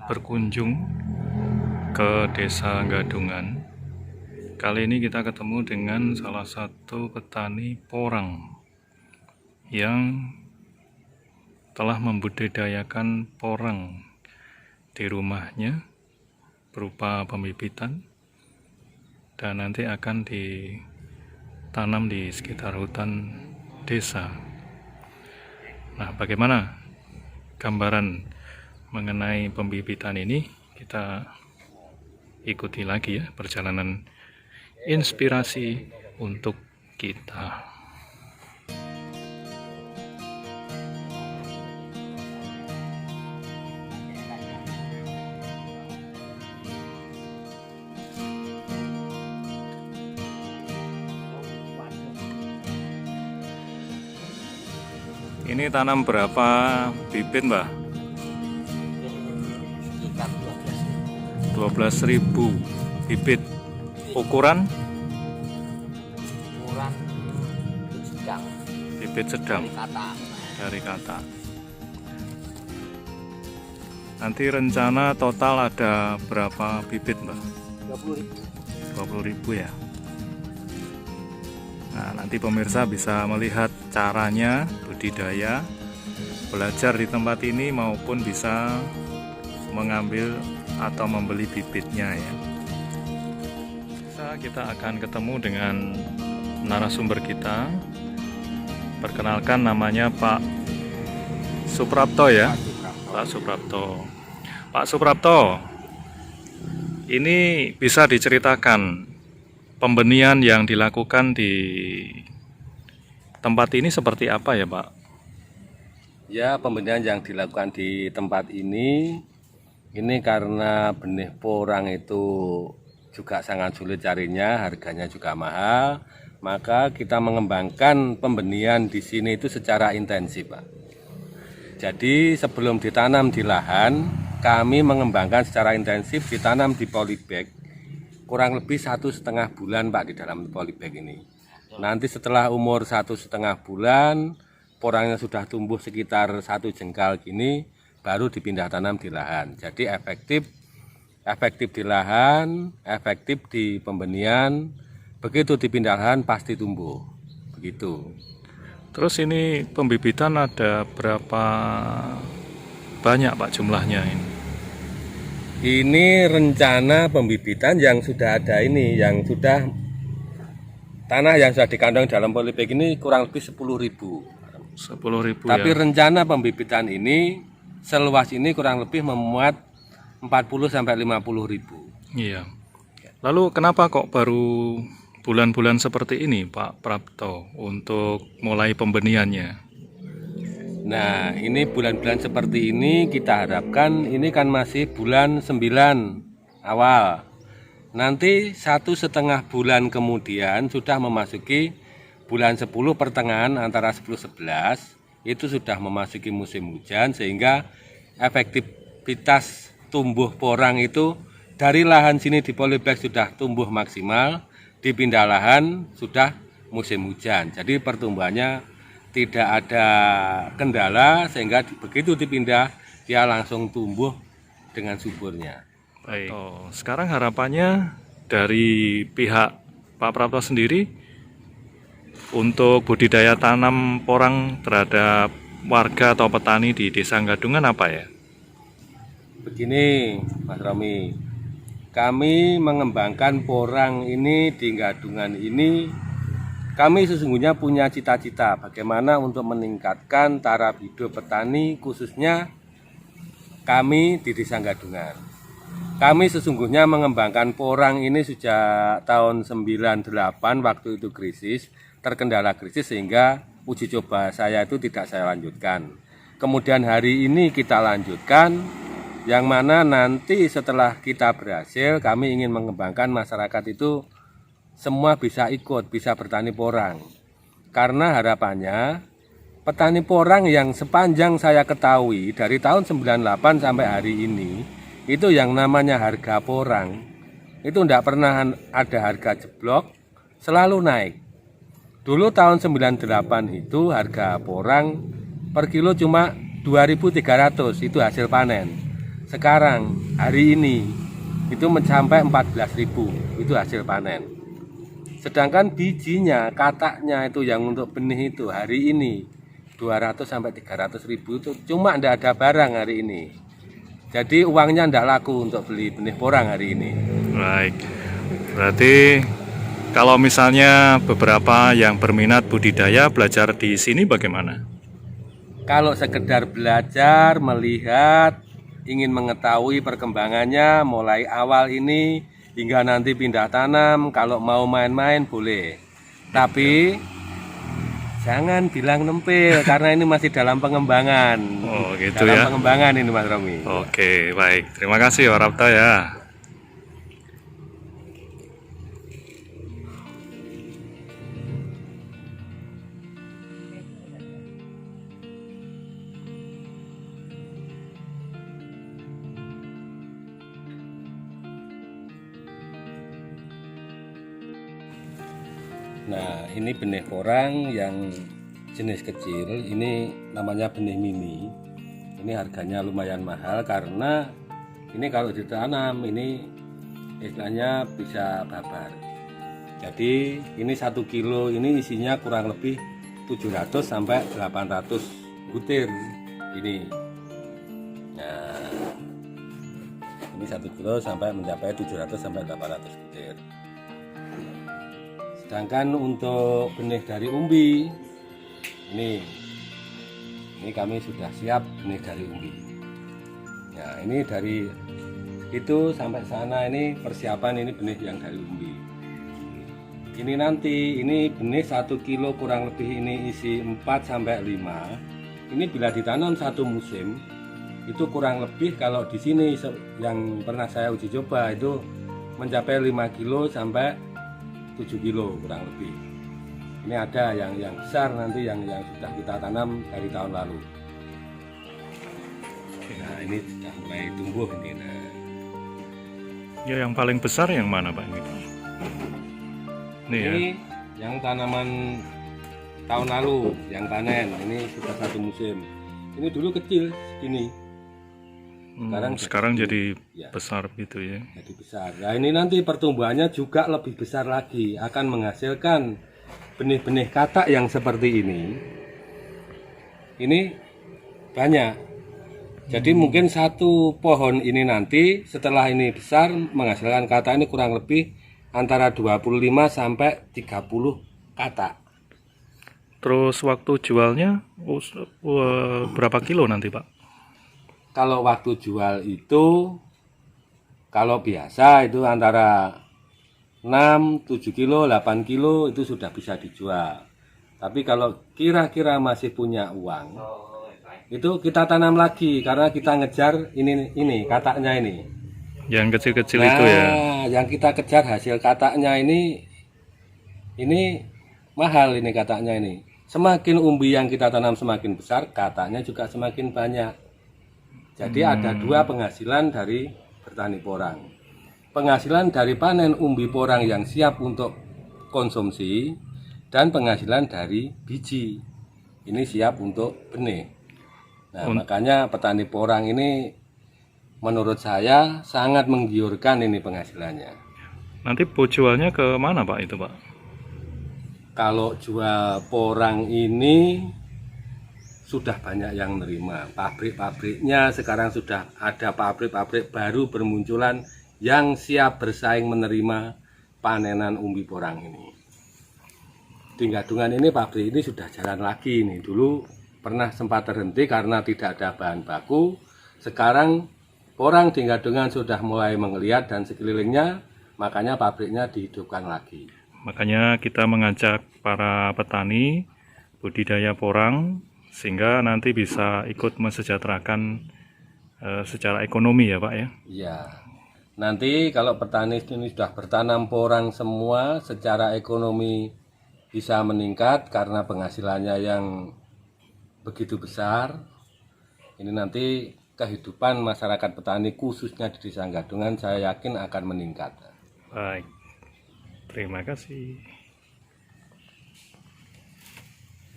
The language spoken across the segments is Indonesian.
berkunjung ke Desa Gadungan. Kali ini kita ketemu dengan salah satu petani porang yang telah membudidayakan porang di rumahnya berupa pembibitan dan nanti akan ditanam di sekitar hutan desa. Nah, bagaimana gambaran mengenai pembibitan ini? Kita ikuti lagi ya perjalanan inspirasi untuk kita. Ini tanam berapa bibit, Mbak? 12.000 bibit. Ukuran? Ukuran sedang. Bibit sedang. Dari kata. Nanti rencana total ada berapa bibit, Mbak? 20.000. 20.000 ya. Nah, nanti pemirsa bisa melihat caranya budidaya, belajar di tempat ini maupun bisa mengambil atau membeli bibitnya ya. Kita akan ketemu dengan narasumber kita. Perkenalkan, namanya Pak Suprapto ya. Pak Suprapto. Pak Suprapto, ini bisa diceritakan pembenihan yang dilakukan di tempat ini seperti apa ya, Pak? Ya, pembenihan yang dilakukan di tempat ini karena benih porang itu juga sangat sulit carinya, harganya juga mahal, maka kita mengembangkan pembenihan di sini itu secara intensif, Pak. Jadi sebelum ditanam di lahan, kami mengembangkan secara intensif, ditanam di polybag kurang lebih 1,5 bulan, Pak, di dalam polybag ini. Nanti setelah umur 1,5 bulan, porangnya sudah tumbuh sekitar 1 jengkal gini, baru dipindah tanam di lahan. Jadi efektif di lahan, efektif di pembenihan. Begitu dipindah lahan pasti tumbuh. Begitu. Terus ini pembibitan ada berapa banyak, Pak, jumlahnya ini? Ini rencana pembibitan yang sudah ada ini, yang sudah tanah yang sudah dikandang dalam polybag ini kurang lebih 10.000. 10.000 Tapi ya. rencana pembibitan ini seluas ini kurang lebih memuat 40-50.000. Iya. Lalu kenapa kok baru bulan-bulan seperti ini, Pak Prapto, untuk mulai pembenihannya? Nah, ini bulan-bulan seperti ini kita harapkan ini kan masih bulan 9 awal. Nanti 1,5 bulan kemudian sudah memasuki bulan 10 pertengahan antara 10-11 itu sudah memasuki musim hujan, sehingga efektivitas tumbuh porang itu dari lahan sini di polybag sudah tumbuh maksimal, dipindah lahan sudah musim hujan. Jadi pertumbuhannya tidak ada kendala, sehingga begitu dipindah dia langsung tumbuh dengan suburnya. Baik. Sekarang harapannya dari pihak Pak Prapto sendiri untuk budidaya tanam porang terhadap warga atau petani di Desa Gadungan apa ya? Begini, Mas Romi, kami mengembangkan porang ini di Gadungan ini, kami sesungguhnya punya cita-cita bagaimana untuk meningkatkan taraf hidup petani, khususnya kami di Desa Gadungan. Kami sesungguhnya mengembangkan porang ini sejak tahun 98, waktu itu terkendala krisis, sehingga uji coba saya itu tidak saya lanjutkan. Kemudian hari ini kita lanjutkan, yang mana nanti setelah kita berhasil, kami ingin mengembangkan masyarakat itu semua bisa ikut, bisa bertani porang. Karena harapannya petani porang yang sepanjang saya ketahui dari tahun 98 sampai hari ini, itu yang namanya harga porang itu tidak pernah ada harga jeblok, selalu naik. Dulu tahun 98 itu harga porang per kilo cuma 2.300, itu hasil panen. sekarang hari ini itu mencapai 14.000, itu hasil panen. Sedangkan bijinya, kataknya itu yang untuk benih itu hari ini 200 sampai 300.000 itu cuma tidak ada barang hari ini. Jadi uangnya tidak laku untuk beli benih porang hari ini. Baik. Berarti kalau misalnya beberapa yang berminat budidaya belajar di sini bagaimana? Kalau sekedar belajar, melihat, ingin mengetahui perkembangannya mulai awal ini hingga nanti pindah tanam, kalau mau main-main boleh. Tapi jangan bilang nempel karena ini masih dalam pengembangan. Oh gitu dalam ya. pengembangan ini Mas Romi. Oke, baik. Terima kasih Pak Prapto ya. Nah, ini benih porang yang jenis kecil, ini namanya benih mini. Ini harganya lumayan mahal karena ini kalau ditanam ini istilahnya bisa babar. Jadi ini 1 kilo ini isinya kurang lebih 700 sampai 800 butir ini. Nah, ini 1 kilo sampai mencapai 700 sampai 800 butir. Sedangkan untuk benih dari umbi ini kami sudah siap benih dari umbi. Nah, ini dari itu sampai sana ini persiapan ini benih yang dari umbi. Ini nanti ini benih 1 kilo kurang lebih ini isi 4 sampai 5. Ini bila ditanam satu musim itu kurang lebih kalau di sini yang pernah saya uji coba itu mencapai 5 kilo sampai 7 kilo kurang lebih. Ini ada yang besar nanti yang sudah kita tanam dari tahun lalu. Nah, ini sudah mulai tumbuh ini. Nah. Ya, yang paling besar yang mana Pak ini? Nih ya. Ini yang tanaman tahun lalu yang panen. Ini sudah satu musim. Ini dulu kecil segini. Sekarang jadi ya, besar gitu ya. jadi besar. Nah, ini nanti pertumbuhannya juga lebih besar lagi, akan menghasilkan benih-benih katak yang seperti ini. Ini banyak. Jadi mungkin satu pohon ini nanti setelah ini besar menghasilkan katak ini kurang lebih antara 25 sampai 30 katak. Terus waktu jualnya berapa kilo nanti Pak? Kalau waktu jual itu kalau biasa itu antara 6, 7 kilo, 8 kilo itu sudah bisa dijual. Tapi kalau kira-kira masih punya uang, itu kita tanam lagi karena kita ngejar ini kataknya ini. Yang kecil-kecil itu ya. Yang kita kejar hasil kataknya ini mahal ini kataknya ini. Semakin umbi yang kita tanam semakin besar, kataknya juga semakin banyak. Jadi ada dua penghasilan dari bertani porang. Penghasilan dari panen umbi porang yang siap untuk konsumsi dan penghasilan dari biji. Ini siap untuk benih. Nah, makanya petani porang ini menurut saya sangat menggiurkan ini penghasilannya. Nanti jualnya ke mana Pak itu Pak? Kalau jual porang ini sudah banyak yang menerima. Pabrik-pabriknya sekarang sudah ada pabrik-pabrik baru bermunculan yang siap bersaing menerima panenan umbi porang ini. Di Gadungan ini pabrik ini sudah jalan lagi nih. Dulu pernah sempat terhenti karena tidak ada bahan baku. Sekarang porang di Gadungan sudah mulai menggeliat dan sekelilingnya, makanya pabriknya dihidupkan lagi. Makanya kita mengajak para petani budidaya porang sehingga nanti bisa ikut mensejahterakan secara ekonomi ya Pak ya. Iya. Nanti kalau petani ini sudah bertanam porang semua, secara ekonomi bisa meningkat karena penghasilannya yang begitu besar. Ini nanti kehidupan masyarakat petani khususnya di Desa Gadungan saya yakin akan meningkat. Baik. Terima kasih.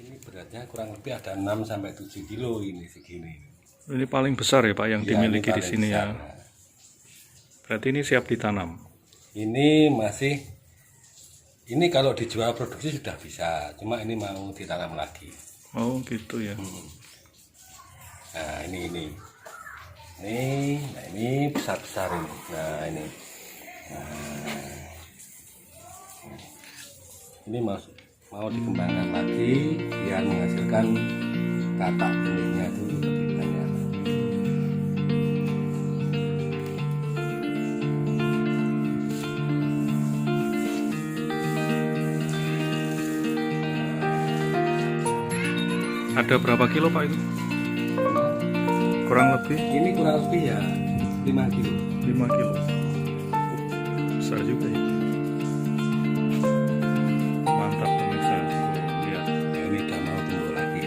Ini beratnya kurang lebih ada 6 sampai 7 kilo ini segini. Ini paling besar ya Pak yang Ya, dimiliki ini di paling sini besar. ya. Berarti ini siap ditanam. Ini masih, ini kalau dijual produksi sudah bisa, cuma ini mau ditanam lagi. Oh gitu ya. Nah ini, nah ini besar ini. Nah ini, ini mau dikembangkan lagi biar menghasilkan katak benihnya itu lebih banyak. Ada berapa kilo Pak itu? Kurang lebih Ini kurang lebih ya 5 kilo. 5 kilo. Besar juga ya. Mantap pemirsa. Lihat. Nah, ini udah mau tumbuh lagi.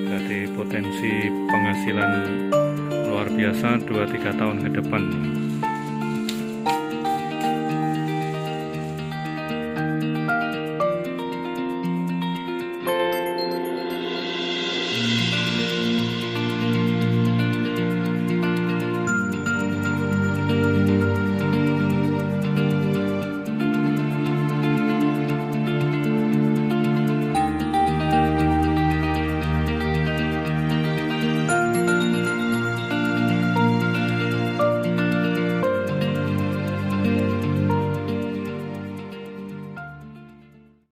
Berarti potensi penghasilan luar biasa 2-3 tahun ke depan.